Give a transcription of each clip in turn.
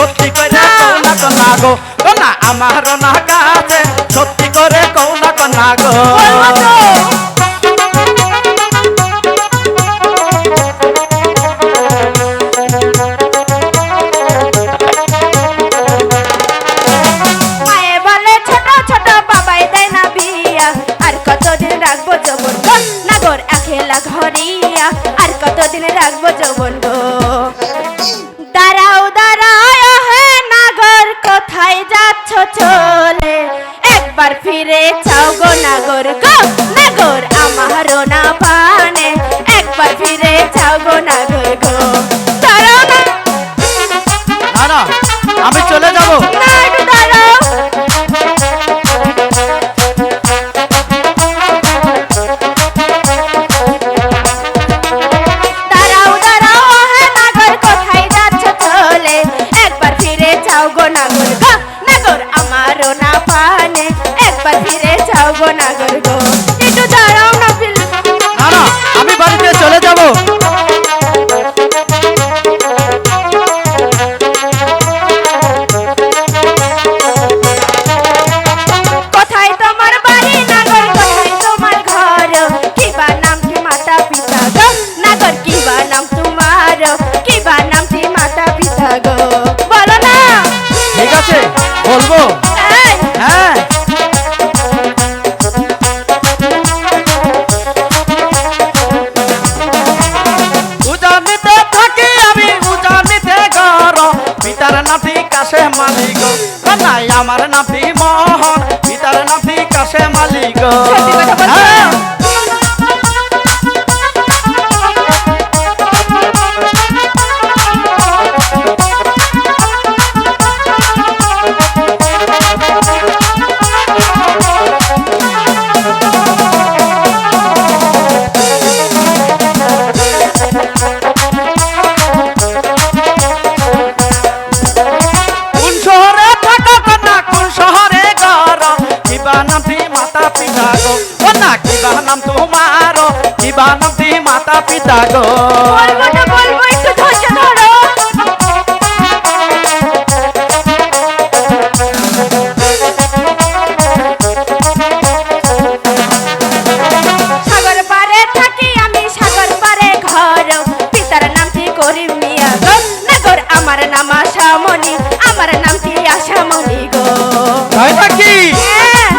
সত্যি করে কও না কন্যা গো কন্যা আমার না কাছে সত্যি করে কও না কন্যা গো মায়ে বলে ছোট ছোট বাবাই দেয় না বিয়া আর কতদিন রাখবো যৌবন গো নাগর একলা ঘরিয়া আর কতদিন রাখবো যৌবন গো দাঁড়াও দাঁড়াও হে নাগর কোথায় যাচ্ছ চলে একবার ফিরে চাও গো নাগর নাগর আমারও না পানে একবার ফিরে চাও গো নাগর গো দাঁড়াও না না না আমি চলে যাব না একটু দাঁড়াও দাঁড়াও দাঁড়াও হে নাগর কোথায় যাচ্ছ চলে একবার ফিরে চাও গো নাগর নাগর আমারও না পানে একবার ফিরে চাও গো নাগর গো একটু দাঁড়াও না না না আমি বাড়িতে চলে যাব কোথায় তোমার বাড়ি নাগর কোথায় তোমার ঘর কিবা নাম কি মাতা পিতা গো নাগর কিবা নাম তোমার কিবা নাম কি মাতা পিতা গো বলো না ঠিক আছে বলবো এই, হ্যাঁ উজানিতে থাকি আমি উজানিতে ঘর পিতার নাতি কাছে মালিক নাই আমার নাতি মোহন পিতার নাতি কাছে মালিক সত্যি কথা বলছো? হ্যাঁ কোন শহরে থাকা কন্যা কোন শহরে ঘর কিবা নামটি মাতা পিতা গো কন্যা কিবা নাম তোমার কিবা নামটি মাতা পিতা গো বলবো না বলবো একটু ধৈর্য ধরো সাগর পারে থাকি আমি সাগর পারে ঘর পিতার নামটি করিম মিয়া গো নাগর আমার নাম আশামণি আমার নামটি আশামণি গো তাই নাকি হ্যাঁ।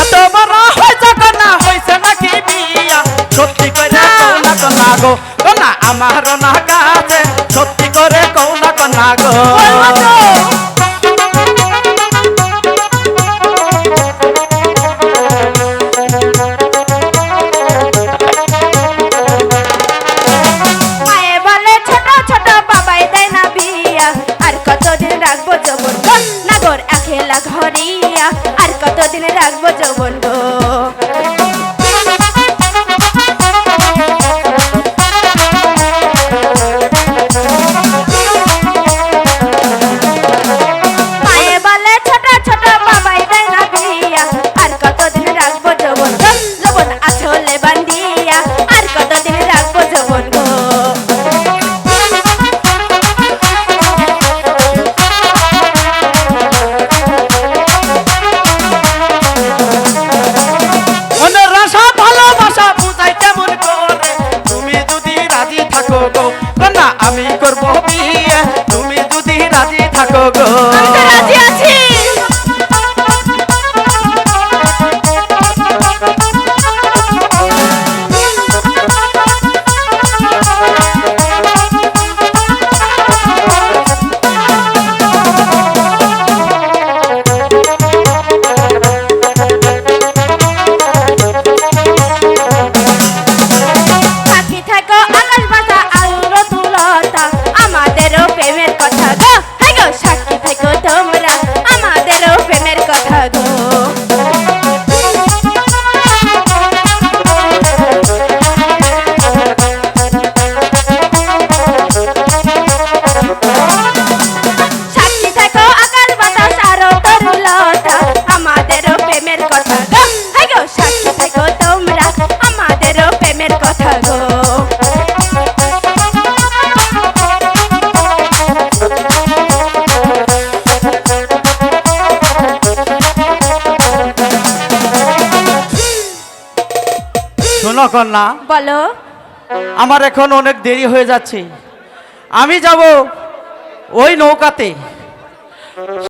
এত বড় হয়েছে কন্যা হয়েছে নাকি বিয়া সত্যি করে কও না কন্যা গো কন্যা আমার না কাছে সত্যি করে কও না কন্যা গো বলবো তো। মায়ে বলে ছোট ছোট বাবাই দেয় না বিয়া আর কতদিন রাখবো যৌবন গো নাগর একলা ঘরিয়া আর কতদিন রাখবো যৌবন গো মায়ে বলে ছোট ছোট বাবাই দেয় না বিয়া আর কতদিন রাখবো যৌবন গো যৌবন আছলে বান্ধিয়া আর কতদিন রাখবো যৌবন গো মনের আশা ভালোবাসা বুঝাই তেমন করে তুমি যদি রাজি থাকো গো কন্যা আমি করব বিয়ে তুমি যদি রাজি থাকো গো আমি তো রাজি আছি কুশলতা আমাদেরও প্রেমের কথা গো হাই গো সাক্ষী থেকো তোমরা আমাদেরও প্রেমের কথা গো শোনো কন্যা, বলো আমার এখন অনেক দেরি হয়ে যাচ্ছে। আমি যাব ওই নৌকাতে।